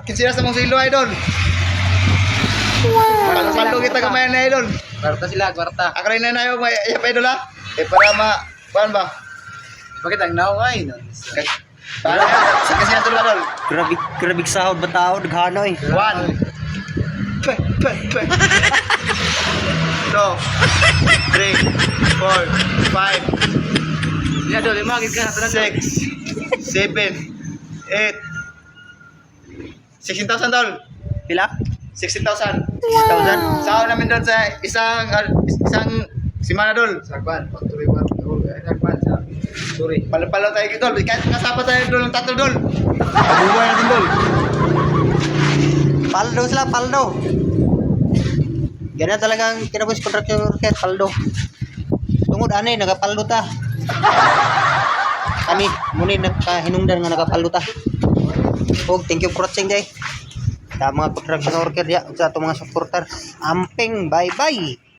Kinsiras sa mong silo, idol. Palo kita kamay na, idol. Kwarta sila, kwarta. Ako rin na yung may iyap, idol, ha? Para paano ba? Bakit ang naway nun? Para, kasi na tulad, idol. Grabe sahod ba tao? Naghano eh. 1 2 3 4 5 Yan doon, limagid ka. 6 7 8 16,000 tol. Pila? 16,000. 6,000? Sahod namin doon sa isang simana dol. Sagban, pagtuloy ba? Sagban sa sorry. Palo tayo dol. Kahit kasapa tayo dol ng tatlo dol. Pabubuhay natin dol. Paldo sila, paldo. Ganyan talagang kinabos contractor kaya paldo. Tungod ani nagapaldo ta. Kami muni nagkahinungdan nga nagapaldo ta. Og thank you for watching day. Sa mga contractor worker ya, sa atong mga supporter. Amping, bye-bye.